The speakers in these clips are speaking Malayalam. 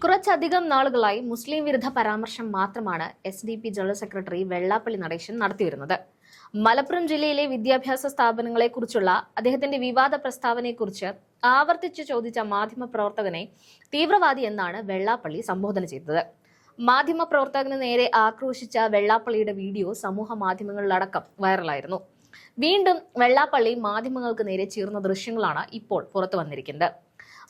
കുറച്ചധികം നാളുകളായി മുസ്ലിം വിരുദ്ധ പരാമർശം മാത്രമാണ് SDP general secretary Vellappally Natesan നടത്തിവരുന്നത്. മലപ്പുറം ജില്ലയിലെ വിദ്യാഭ്യാസ സ്ഥാപനങ്ങളെക്കുറിച്ചുള്ള അദ്ദേഹത്തിന്റെ വിവാദ പ്രസ്താവനയെക്കുറിച്ച് ആവർത്തിച്ച് ചോദിച്ച മാധ്യമപ്രവർത്തകനെ തീവ്രവാദി എന്നാണ് വെള്ളാപ്പള്ളി സംബോധന ചെയ്തത്. മാധ്യമപ്രവർത്തകന് നേരെ ആക്രോശിച്ച വെള്ളാപ്പള്ളിയുടെ വീഡിയോ സമൂഹ മാധ്യമങ്ങളിലടക്കം വൈറലായിരുന്നു. വീണ്ടും വെള്ളാപ്പള്ളി മാധ്യമങ്ങൾക്ക് നേരെ ചീർന്ന ദൃശ്യങ്ങളാണ് ഇപ്പോൾ പുറത്തു വന്നിരിക്കുന്നത്.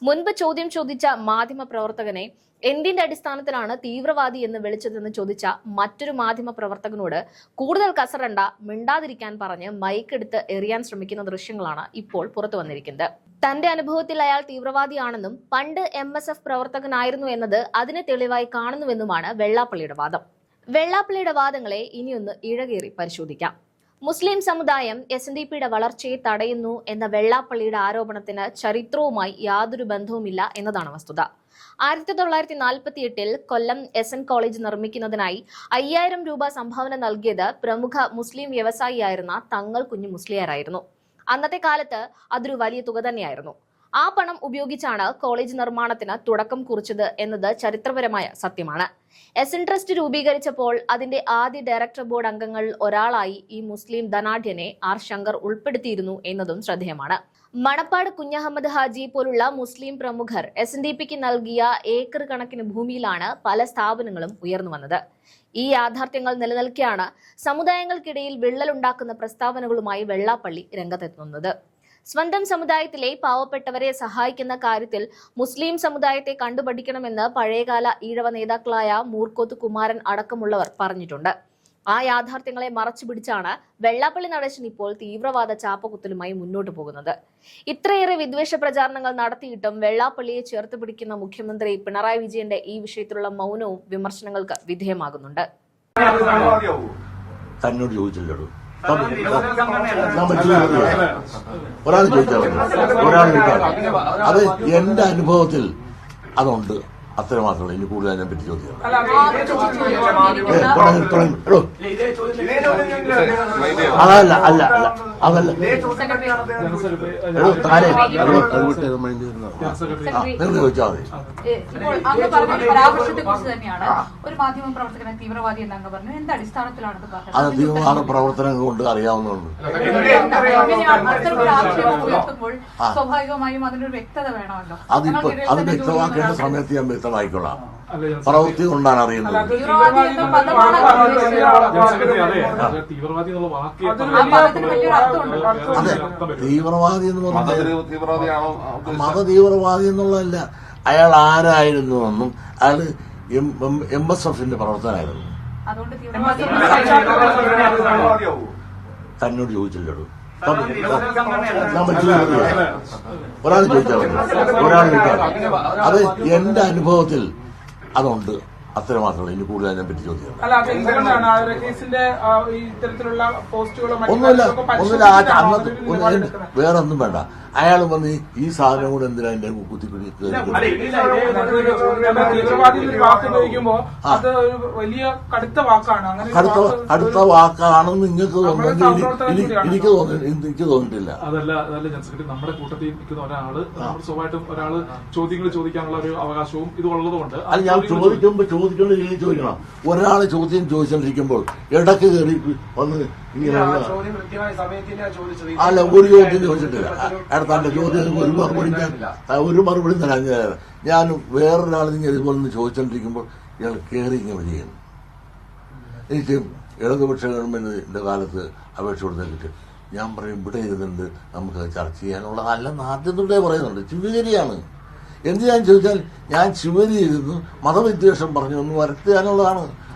മുൻപ് ചോദ്യം ചോദിച്ച മാധ്യമപ്രവർത്തകനെ എന്തിന്റെ അടിസ്ഥാനത്തിലാണ് തീവ്രവാദി എന്ന് വിളിച്ചതെന്ന് ചോദിച്ച മറ്റൊരു മാധ്യമപ്രവർത്തകനോട് കൂടുതൽ കസറണ്ട, മിണ്ടാതിരിക്കാൻ പറഞ്ഞ് മൈക്കെടുത്ത് എറിയാൻ ശ്രമിക്കുന്ന ദൃശ്യങ്ങളാണ് ഇപ്പോൾ പുറത്തു വന്നിരിക്കുന്നത്. തന്റെ അനുഭവത്തിൽ അയാൾ തീവ്രവാദിയാണെന്നും പണ്ട് MSF പ്രവർത്തകനായിരുന്നു എന്നത് അതിന് തെളിവായി കാണുന്നുവെന്നുമാണ് വെള്ളാപ്പള്ളിയുടെ വാദം. വെള്ളാപ്പള്ളിയുടെ വാദങ്ങളെ ഇനിയൊന്ന് ഇഴകേറി പരിശോധിക്കാം. മുസ്ലിം സമുദായം SNDPയുടെ വളർച്ചയെ തടയുന്നു എന്ന വെള്ളാപ്പള്ളിയുടെ ആരോപണത്തിന് ചരിത്രവുമായി യാതൊരു ബന്ധവുമില്ല എന്നതാണ് വസ്തുത. 1948 കൊല്ലം SN കോളേജ് നിർമ്മിക്കുന്നതിനായി 5000 രൂപ സംഭാവന നൽകിയത് പ്രമുഖ മുസ്ലിം വ്യവസായിയായിരുന്ന തങ്ങൾ കുഞ്ഞു മുസ്ലിയാരായിരുന്നു. അന്നത്തെ കാലത്ത് അതൊരു വലിയ തുക തന്നെയായിരുന്നു. ആ പണം ഉപയോഗിച്ചാണ് കോളേജ് നിർമ്മാണത്തിന് തുടക്കം കുറിച്ചത് എന്നത് ചരിത്രപരമായ സത്യമാണ്. SN ട്രസ്റ്റ് രൂപീകരിച്ചപ്പോൾ അതിന്റെ ആദ്യ ഡയറക്ടർ ബോർഡ് അംഗങ്ങളിൽ ഒരാളായി ഈ മുസ്ലിം ധനാഢ്യനെ R ശങ്കർ ഉൾപ്പെടുത്തിയിരുന്നു എന്നതും ശ്രദ്ധേയമാണ്. മണപ്പാട് കുഞ്ഞഹമ്മദ് ഹാജി പോലുള്ള മുസ്ലിം പ്രമുഖർ SNDPക്ക് നൽകിയ ഏക്കർ കണക്കിന് ഭൂമിയിലാണ് പല സ്ഥാപനങ്ങളും ഉയർന്നു വന്നത്. ഈ യാഥാർത്ഥ്യങ്ങൾ നിലനിൽക്കെയാണ് സമുദായങ്ങൾക്കിടയിൽ വിള്ളലുണ്ടാക്കുന്ന പ്രസ്താവനകളുമായി വെള്ളാപ്പള്ളി രംഗത്തെത്തുന്നത്. സ്വന്തം സമുദായത്തിലെ പാവപ്പെട്ടവരെ സഹായിക്കുന്ന കാര്യത്തിൽ മുസ്ലിം സമുദായത്തെ കണ്ടുപഠിക്കണമെന്ന് പഴയകാല ഈഴവ നേതാക്കളായ മൂർക്കോത്ത് കുമാരൻ അടക്കമുള്ളവർ പറഞ്ഞിട്ടുണ്ട്. ആ യാഥാർത്ഥ്യങ്ങളെ മറച്ചുപിടിച്ചാണ് വെള്ളാപ്പള്ളി നടേശൻ ഇപ്പോൾ തീവ്രവാദ ചാപ്പകുത്തലുമായി മുന്നോട്ട് പോകുന്നത്. ഇത്രയേറെ വിദ്വേഷ പ്രചാരണങ്ങൾ നടത്തിയിട്ടും വെള്ളാപ്പള്ളിയെ ചേർത്ത് പിടിക്കുന്ന മുഖ്യമന്ത്രി പിണറായി വിജയന്റെ ഈ വിഷയത്തിലുള്ള മൗനവും വിമർശനങ്ങൾക്ക് വിധേയമാകുന്നുണ്ട്. തന്നോട് ചോദിച്ചില്ലടോ, ഒരാൾ ചോദിച്ചാൽ അത് എന്റെ അനുഭവത്തിൽ അതുണ്ട്, അത്ര മാത്രമല്ല. ഇനി കൂടുതൽ അതിനെ പറ്റി ചോദിക്കാം. അതല്ല അല്ല അല്ല അതല്ല നിങ്ങൾ ചോദിച്ചാൽ മതി. അത് തീവ്രവാദ പ്രവർത്തനം കൊണ്ട് അറിയാവുന്നതുണ്ട്. അതിപ്പോ അത് വ്യക്തമാക്കേണ്ട സമയത്ത് ഞാൻ വ്യക്തമായിക്കൊള്ളാം. പ്രവൃത്തി കൊണ്ടാണ് അറിയുന്നത്. അതെ, തീവ്രവാദി എന്ന് പറഞ്ഞാൽ മതതീവ്രവാദി എന്നുള്ളതല്ല. അയാൾ ആരായിരുന്നു എന്നും അയാൾ MSFന്റെ പ്രവർത്തനമായിരുന്നു. തന്നോട് ചോദിച്ചില്ലടോ, ഒരാൾ ചോദിച്ചാൽ ഒരാൾ അത് എന്റെ അനുഭവത്തിൽ അതുണ്ട്, അത്ര മാത്രമല്ല. ഇനി കൂടുതൽ അതിനെ പറ്റി ചോദിക്കാം. ഒന്നുമില്ല വേറെ ഒന്നും വേണ്ട. അയാൾ വന്ന് ഈ സാധനം കൂടെ എന്തിനാ എന്റെ കുത്തിപ്പിടി കടുത്ത വാക്കാണെന്ന് നിങ്ങൾക്ക് എനിക്ക് തോന്നിയിട്ടില്ല. അതല്ല നമ്മുടെ കൂട്ടത്തിൽ നിൽക്കുന്ന ഒരാള് സ്വാഭാവികമായിട്ടും ഒരാള് ചോദ്യങ്ങൾ ചോദിക്കാനുള്ള ഒരു അവകാശവും ഇത് ഉള്ളതുകൊണ്ട് അത് ഞാൻ ചോദിക്കേണ്ട രീതിയിൽ ചോദിക്കണം. ഒരാള് ചോദ്യം ചോദിച്ചോണ്ടിരിക്കുമ്പോൾ ഇടക്ക് കയറി വന്ന് ഇങ്ങനെ അല്ല, ഒരു ചോദ്യം ചോദിച്ചിട്ടില്ല. തന്റെ ചോദ്യം ഒരു മറുപടി തരാൻ ഞാൻ വേറൊരാൾ ഇതുപോലെ ചോദിച്ചോണ്ടിരിക്കുമ്പോൾ ഇയാൾ കയറി ഇങ്ങനെ വരികയാണ്. എനിക്ക് ഇടതുപക്ഷ ഗവൺമെന്റിന്റെ കാലത്ത് അപേക്ഷ കൊടുത്തിട്ട് ഞാൻ പറയും ഇവിടെ ഇരുന്നുണ്ട് നമുക്ക് ചർച്ച ചെയ്യാനുള്ള അല്ലെന്ന് ആദ്യം തൊട്ടേ പറയുന്നുണ്ട്. ശിവഗിരിയാണ്. എന്തിനാന്ന് ചോദിച്ചാൽ ഞാൻ ശിവഗിരി ഇരുന്ന് മതവിദ്വേഷം പറഞ്ഞു ഒന്ന് വരുത്തുക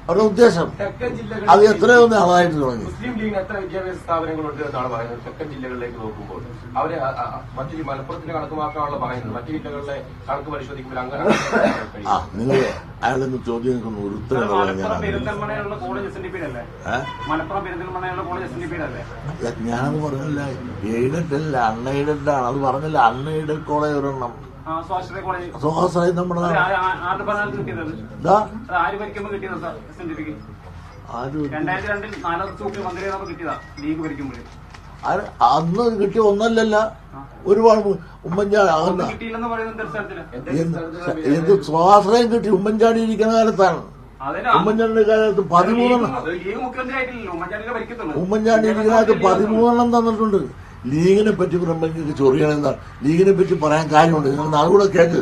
അവരുടെ ഉദ്ദേശം. അത് എത്രയോ നാളായിട്ട് തുടങ്ങി. മുസ്ലിം ലീഗ് എത്ര വിദ്യാഭ്യാസ സ്ഥാപനങ്ങളുണ്ട് എന്നാണ് പറയുന്നത്. തെക്കൻ ജില്ലകളിലേക്ക് നോക്കുമ്പോൾ അവര് മറ്റു മലപ്പുറത്തിന്റെ കണക്ക് മാത്രമാണല്ലോ പറയുന്നത്. മറ്റു ജില്ലകളിലെ കണക്ക് പരിശോധിക്കുമ്പോൾ അങ്ങനെ നിങ്ങൾ അയാളൊന്ന് ചോദ്യം നിൽക്കുന്നു ഒരു ഉത്തരം ഞാനത് പറഞ്ഞില്ല. എയ്ഡഡ് അല്ല, അൺഎയ്ഡഡ് ആണ്. അത് പറഞ്ഞില്ല. അൺഎയ്ഡഡ് കോളേജ് ഒരെണ്ണം സ്വാശ്രയം നമ്മുടെ അന്ന് കിട്ടിയ ഒന്നല്ലല്ല, ഒരുപാട് ഉമ്മൻചാണ്ടി കിട്ടിയില്ലെന്ന് പറയുന്നത് എന്ത് സ്വാശ്രയം കിട്ടി ഉമ്മൻചാണ്ടി ഇരിക്കുന്ന കാലത്താണ്. ഉമ്മൻചാണ്ടിയുടെ കാലത്ത് 13 ഉമ്മൻചാണ്ടി ഇരിക്കുന്ന കാലത്ത് 13 തന്നിട്ടുണ്ട്. ലീഗിനെ പറ്റി പറയുമ്പോൾ ചൊറിയണെന്താണ്, ലീഗിനെ പറ്റി പറയാൻ കാര്യമുണ്ട്. നിങ്ങൾ നാളുകൂടെ കേൾക്ക്.